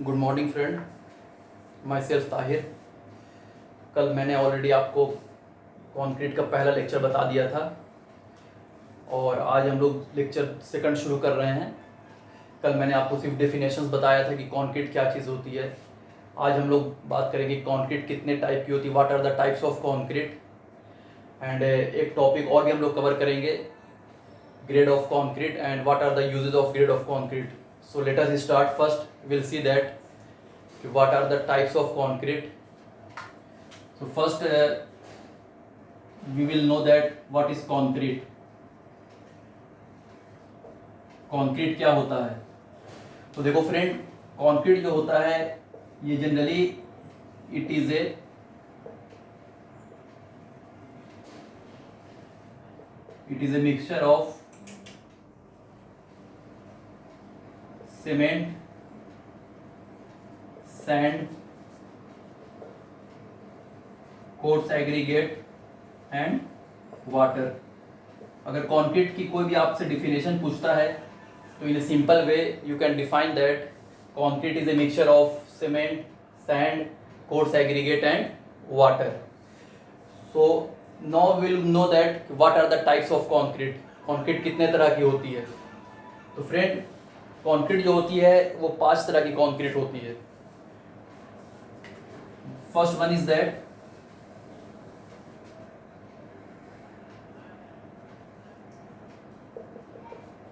Good morning friend, my self Tahir. कल मैंने already आपको कंक्रीट का पहला लेक्चर बता दिया था और आज हम लोग लेक्चर सेकंड शुरू कर रहे हैं। कल मैंने आपको सिर्फ डेफिनेशंस बताया था कि कंक्रीट क्या चीज़ होती है। आज हम लोग बात करेंगे कंक्रीट कितने टाइप की होती है, what are the types of concrete. And एक टॉपिक और भी हम लोग कवर करेंगे, grade of concrete and what are the uses of grade of concrete. So let us start. First will see that what are the types of concrete. So first we will know that what is concrete. concrete क्या होता है? तो देखो friend, concrete जो होता है ये generally it is a mixture of cement, sand, coarse aggregate and water. अगर कंक्रीट की कोई भी आपसे डिफिनेशन पूछता है तो in a simple way you can define that concrete is a mixture of cement, sand, coarse aggregate and water. So now will know that what are the types of concrete. Concrete कितने तरह की होती है? तो friend, concrete जो होती है वो 5 तरह की कंक्रीट होती है। First one is that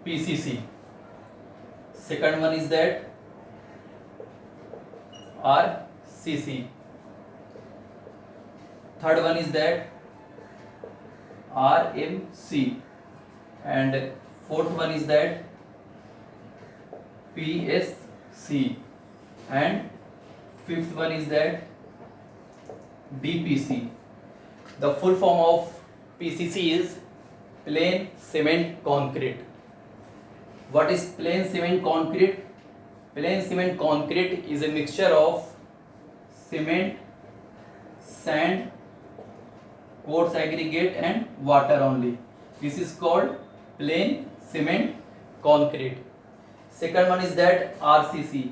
PCC. Second one is that RCC. Third one is that RMC. And fourth one is that PSC. And fifth one is that DPC. The full form of PCC is plain cement concrete. What is plain cement concrete? Plain cement concrete is a mixture of cement, sand, coarse aggregate and water only. This is called plain cement concrete. Second one is that RCC.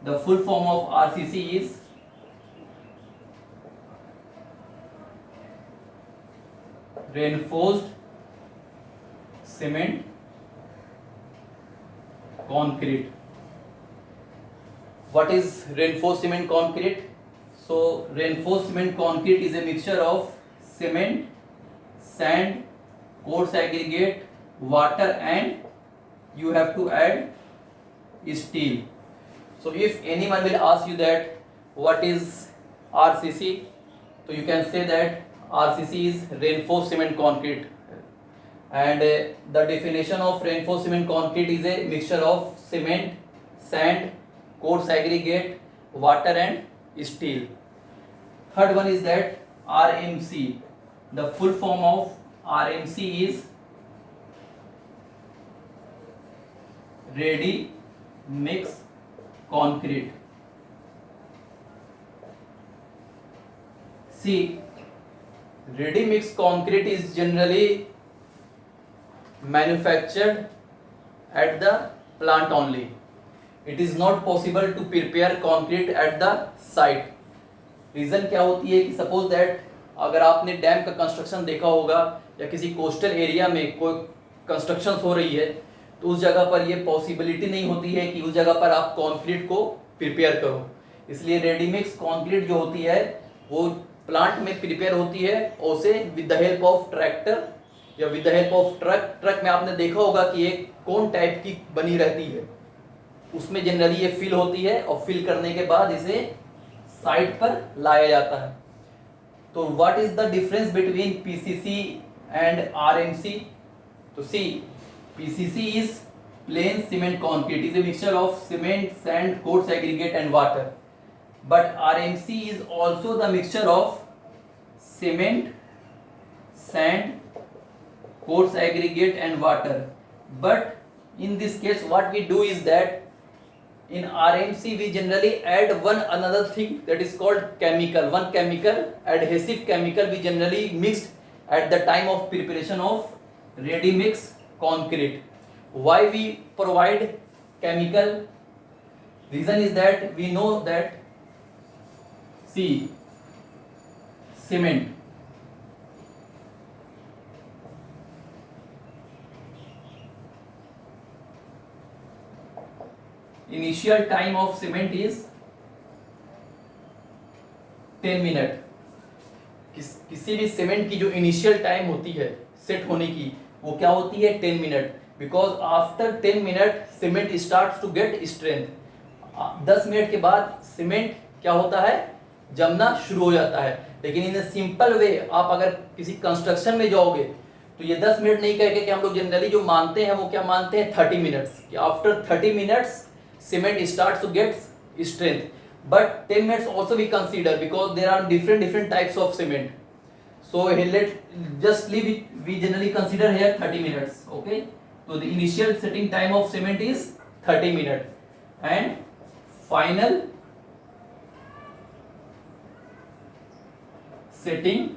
The full form of RCC is reinforced cement concrete. What is reinforced cement concrete? So reinforced cement concrete is a mixture of cement, sand, coarse aggregate, water and you have to add steel. So if anyone will ask you that what is RCC, so you can say that RCC is reinforced cement concrete, and the definition of reinforced cement concrete is a mixture of cement, sand, coarse aggregate, water and steel. Third one is that RMC. The full form of RMC is ready mix concrete. See, ready mix concrete is generally manufactured at the plant only. It is not possible to prepare concrete at the site. Reason क्या होती है कि suppose that अगर आपने dam का construction देखा होगा या किसी कोस्टल एरिया में कोई कंस्ट्रक्शन हो रही है तो उस जगह पर ये पॉसिबिलिटी नहीं होती है कि उस जगह पर आप कंक्रीट को प्रिपेयर करो। इसलिए रेडी मिक्स कंक्रीट जो होती है वो प्लांट में प्रिपेयर होती है और उसे with the help of tractor या with the help of truck में आपने देखा होगा कि एक कौन टाइप की बनी रहती है, उसमें जनरली ये फिल होती है और फिल करने के बाद इसे साइड पर लाया जाता है। तो what is the difference between PCC and RMC? तो see, PCC is plain cement concrete, is a mixture of cement, sand, coarse aggregate and water. But RMC is also the mixture of cement, sand, coarse aggregate and water. But in this case what we do is that in RMC we generally add one another thing that is called chemical. One chemical, adhesive chemical, we generally mixed at the time of preparation of ready mix concrete. Why we provide chemical? Reason is that we know that, see, cement, initial time of cement is 10 minute. किसी भी cement की जो initial time होती है set होने की, वो क्या होती है 10 minute, because after 10 minute cement starts to get strength. 10 minute के बाद सीमेंट क्या होता है, जमना शुरू हो जाता है। लेकिन इन सिंपल वे आप अगर किसी कंस्ट्रक्शन में जाओगे तो ये 10 मिनट नहीं कह के कि हम लोग जनरली जो मानते हैं वो क्या मानते हैं 30 मिनट्स, कि after 30 minutes cement starts to get strength. But 10 minutes also we consider because there are different types of cement. So let just leave it, we generally consider here 30 minutes. Okay, so the initial setting time of cement is 30 minutes and final setting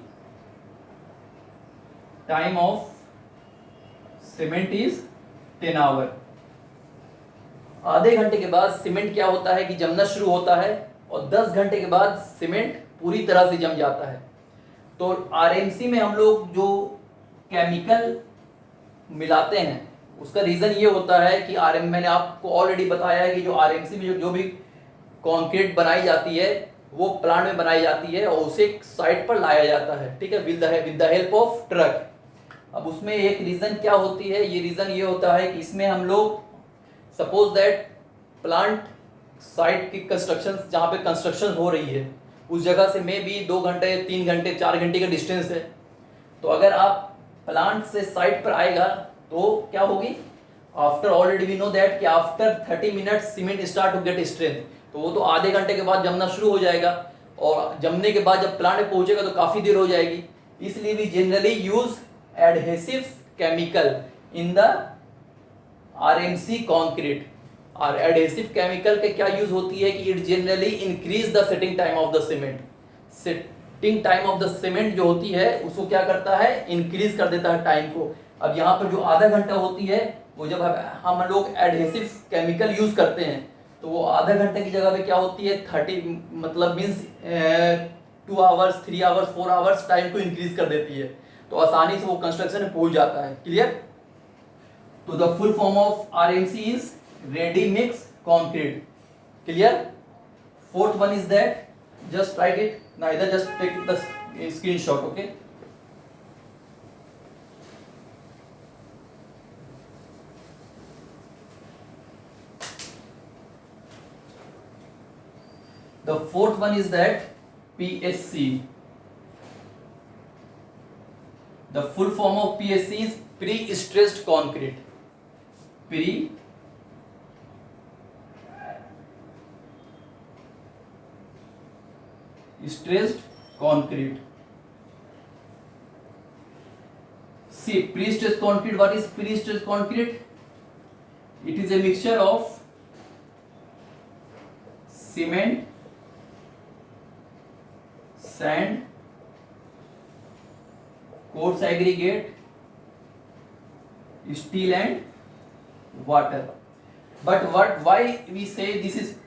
time of cement is 10 hour. आधे घंटे के बाद cement क्या होता है कि जमना शुरू होता है और 10 घंटे के बाद सीमेंट पूरी तरह से जम जाता है। तो आरएमसी में हम लोग जो केमिकल मिलाते हैं उसका रीज़न ये होता है कि मैंने आपको ऑलरेडी बताया है कि जो आरएमसी में जो भी कंक्रीट बनाई जाती है वो प्लांट में बनाई जाती है और उसे एक साइट पर लाया जाता है, ठीक है, with the help of truck. अब उसमें एक रीज़न क्या होती है, ये रीज़न ये होता है कि इसमें हम लोग सपोज दैट प्लांट साइट की कंस्ट्रक्शन, जहाँ पे कंस्ट्रक्शन हो रही है उस जगह से मे बी 2 घंटे 3 घंटे 4 घंटे का डिस्टेंस है। तो अगर आप प्लांट से साइट पर आएगा तो क्या होगी, after already we know that कि after 30 minutes cement start to get strength, तो वो तो आधे घंटे के बाद जमना शुरू हो जाएगा और जमने के बाद जब प्लांट में पहुंचेगा तो काफ़ी देर हो जाएगी। इसलिए we generally use adhesive chemical in the RMC concrete. और एडहेसिव केमिकल के क्या यूज होती है कि it generally increase the setting time of the cement. Setting time of the cement जो होती है उसको क्या करता है, इंक्रीज कर देता है टाइम को। अब यहाँ पर जो आधा घंटा होती है वो जब हम लोग एडहेसिव केमिकल यूज करते हैं तो वो आधा घंटे की जगह पे क्या होती है 30 मतलब means 2 hours 3 hours 4 hours time को इंक्रीज कर देती है, तो आसानी से वो कंस्ट्रक्शन में पहुंच जाता है। क्लियर? तो the full form of RMC is ready mix concrete. Clear? Fourth one is that, just write it, neither just take the screenshot. Okay, the fourth one is that PSC. The full form of PSC is pre-stressed concrete. Stressed concrete. See, pre-stressed concrete, what is pre-stressed concrete? It is a mixture of cement, sand, coarse aggregate, steel and water. But why we say this is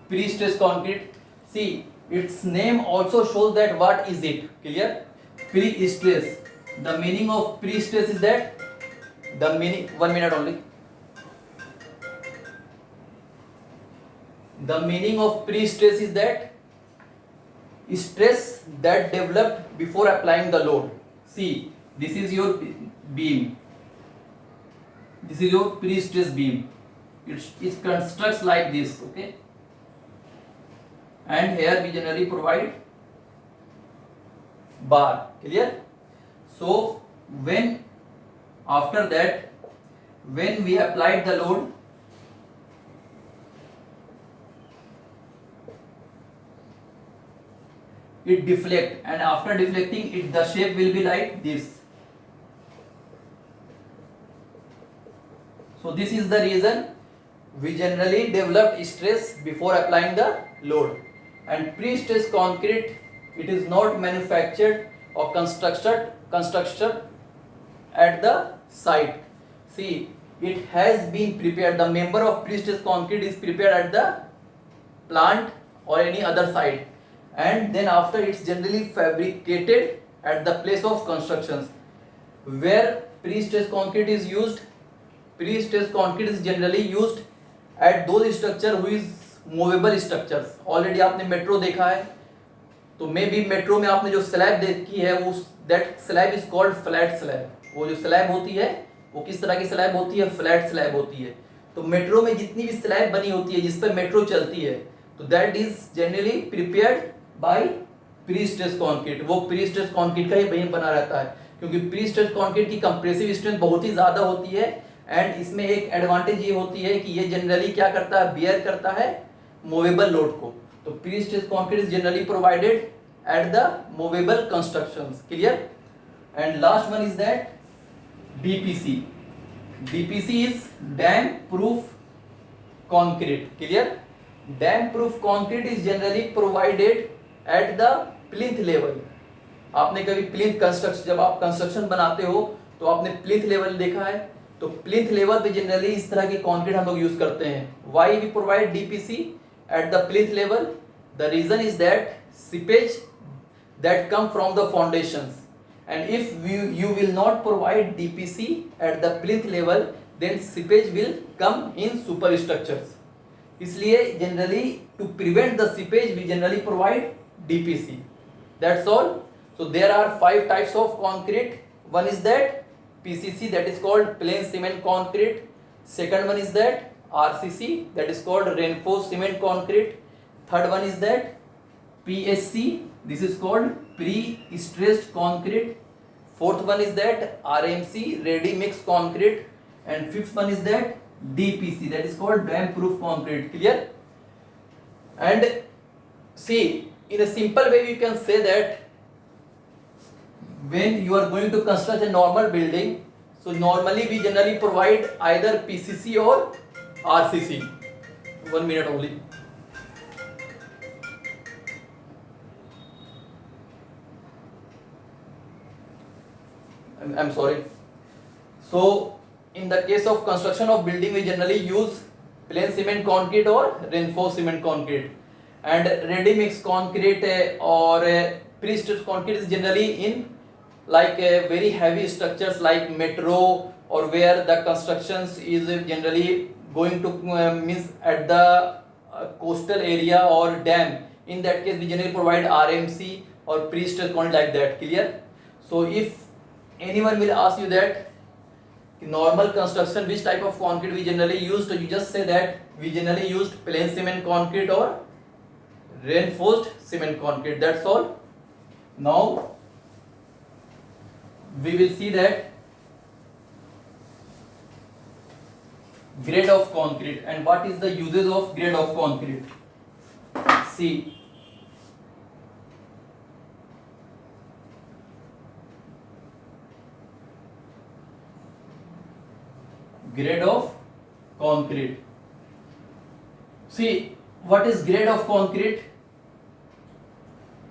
pre-stressed concrete? See, its name also shows that what is it. Clear? Pre-stress. The meaning of pre-stress is that the meaning, 1 minute only. The meaning of pre-stress is that stress that developed before applying the load. See, this is your beam. This is your pre-stress beam. It constructs like this. Okay. And here we generally provide bar. Clear? So when after that, when we applied the load, it deflect, and after deflecting it, the shape will be like this. So this is the reason we generally develop stress before applying the load. And pre-stressed concrete, it is not manufactured or constructed at the site. See, it has been prepared. The member of pre-stressed concrete is prepared at the plant or any other site, and then after it's generally fabricated at the place of constructions. Where pre-stressed concrete is used, pre-stressed concrete is generally used at those structure who is movable structures. Already आपने metro देखा है, तो may be metro में आपने जो slab देखी है वो that slab is called flat slab. वो जो स्लैब होती है वो किस तरह की स्लैब होती है? फ्लैट स्लैब होती है. तो मेट्रो में जितनी भी स्लैब बनी होती है जिस पर मेट्रो चलती है, तो that is generally prepared by prestressed concrete. वो प्री-स्ट्रेस्ड कंक्रीट का ही बन बना रहता है, क्योंकि प्री-स्ट्रेस्ड कंक्रीट की कंप्रेसिव स्ट्रेंथ बहुत ही ज़्यादा होती है. एंड इसमें एक एडवांटेज ये होती है कि ये जनरली क्या करता है? बियर करता है मूवेबल लोड को. तो prestressed concrete is generally provided at the movable constructions. Clear? And last one is that DPC. DPC is dam proof concrete. Clear? Dam proof concrete is generally provided at the plinth level. आपने कभी plinth construction, जब आप construction बनाते हो तो आपने plinth level देखा है, तो प्लिंथ लेवल पे जनरली इस तरह की कंक्रीट हम लोग यूज करते हैं. Why we provide DPC at the plinth level? The reason is that seepage that come from the foundations. And if you will not provide DPC at the plinth level, then seepage will come in superstructures. इसलिए generally to prevent the seepage we generally provide DPC. That's all. So there are 5 types of concrete. One is that PCC, that is called plain cement concrete. Second one is that RCC, that is called reinforced cement concrete. Third one is that PSC, this is called pre-stressed concrete. Fourth one is that RMC, ready mix concrete. And fifth one is that DPC, that is called dam proof concrete. Clear? And see, in a simple way you can say that when you are going to construct a normal building, so normally we generally provide either PCC or RCC. 1 minute only. I'm sorry. So in the case of construction of building we generally use plain cement concrete or reinforced cement concrete. And ready mix concrete or pre-stressed concrete is generally in like very heavy structures like metro, or where the constructions is generally going to means at the coastal area or dam. In that case we generally provide RMC or pre-stressed concrete like that. Clear? So if anyone will ask you that normal construction which type of concrete we generally use, so you just say that we generally used plain cement concrete or reinforced cement concrete. That's all. Now we will see that grade of concrete and what is the uses of grade of concrete. See, grade of concrete. See, what is grade of concrete?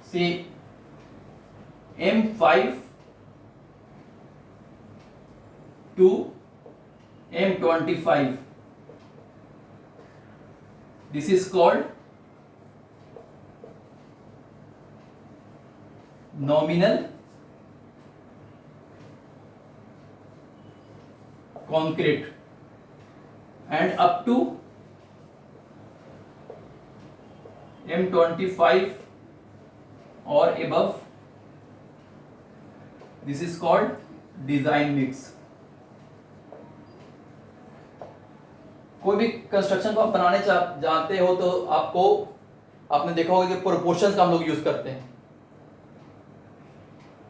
See, M5 to M25. This is called nominal concrete, and up to M25 or above, this is called design mix. कोई भी construction को आप बनाने जानते हो तो आपको आपने देखा होगा कि प्रोपोर्शंस का हम लोग यूज करते हैं.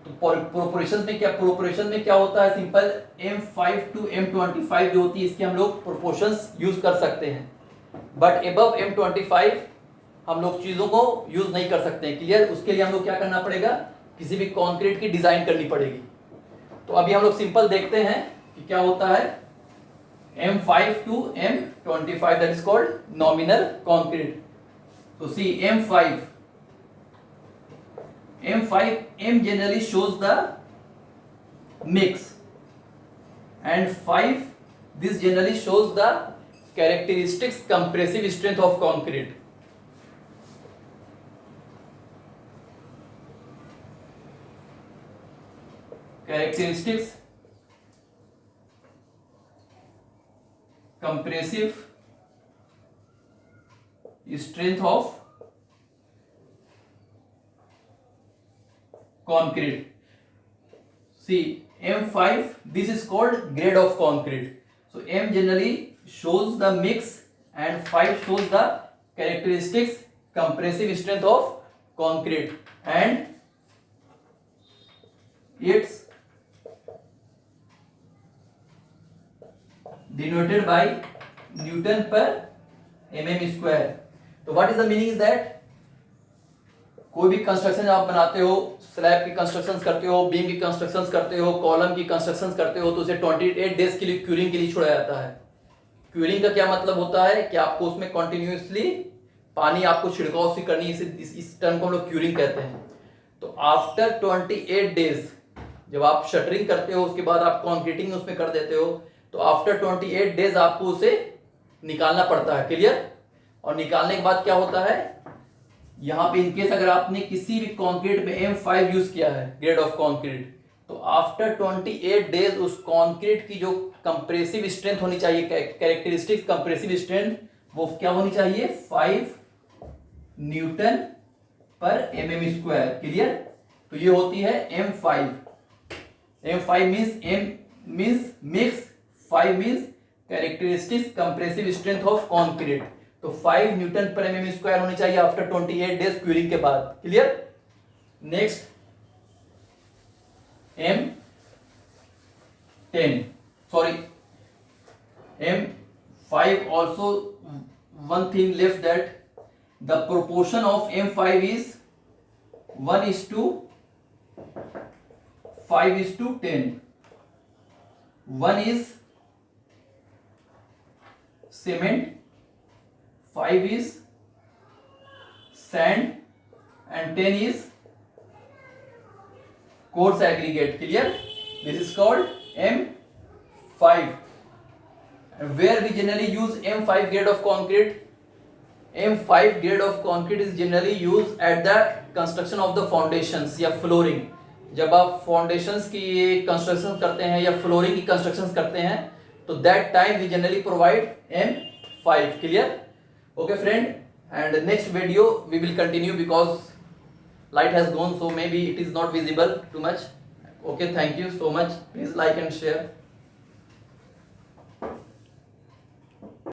तो प्रोपोर्शन में क्या होता है? सिंपल M5 to M25 जो होती है इसके हम लोग प्रोपोर्शंस यूज कर सकते हैं, बट अबव M25 हम लोग चीज़ों को यूज नहीं कर सकते हैं. क्लियर? उसके लिए हम लोग क्या करना पड़ेगा? किसी भी कंक्रीट की डिजाइन करनी पड़ेगी. तो अभी हम लोग सिंपल देखते हैं कि क्या होता है. M5 to M25, that is called nominal concrete. So see, M5, M generally shows the mix, and 5, this generally shows the characteristics compressive strength of concrete. characteristics compressive strength of concrete. See, M5, this is called grade of concrete. So M generally shows the mix and 5 shows the characteristics compressive strength of concrete, and it's denoted by Newton per mm square. तो what is the meaning is that कोई भी construction आप बनाते हो, slab की constructions करते हो, beam की कंस्ट्रक्शंस करते हो, कॉलम की कंस्ट्रक्शंस करते हो, तो उसे 28 डेज के लिए क्यूरिंग के लिए छोड़ा जाता है। क्यूरिंग का क्या मतलब होता है कि आपको उसमें कंटिन्यूअसली पानी आपको छिड़काव से करनी है, इस टर्म को हम लोग क्यूरिंग कहते हैं। तो आफ्टर 28 डेज जब आप शटरिंग करते हो, उसके बाद आप कॉन्क्रीटिंग उसमें कर देते हो, तो आफ्टर 28 डेज आपको उसे निकालना पड़ता है। क्लियर? और निकालने के बाद क्या होता है, यहां पे इनकेस अगर आपने किसी भी कंक्रीट में M5 यूज किया है, ग्रेड ऑफ कंक्रीट, तो आफ्टर 28 डेज उस कंक्रीट की जो कंप्रेसिव स्ट्रेंथ होनी चाहिए, कैरेक्टरिस्टिक कंप्रेसिव स्ट्रेंथ, वो क्या होनी चाहिए, 5 न्यूटन पर mm स्क्वायर। क्लियर? तो ये होती है M5। M5 means mix, 5 means characteristic compressive strength of concrete. तो 5 न्यूटन पर mm स्क्वायर होनी चाहिए आफ्टर 28 डेज क्यूरिंग के बाद। Clear? Next M5 also one thing left, that the proportion of M5 is 1:5:10. 1 is cement, 5 is sand, and 10 is coarse aggregate. Clear? This is called M5. And where we generally use M5 grade of concrete? M5 grade of concrete is generally used at the construction of the foundations या flooring. जब आप foundations की construction करते हैं या flooring की constructions करते हैं, तो that time we generally provide M5. Clear? Okay friend, and next video we will continue because light has gone, so maybe it is not visible too much. Okay, thank you so much. Please like and share.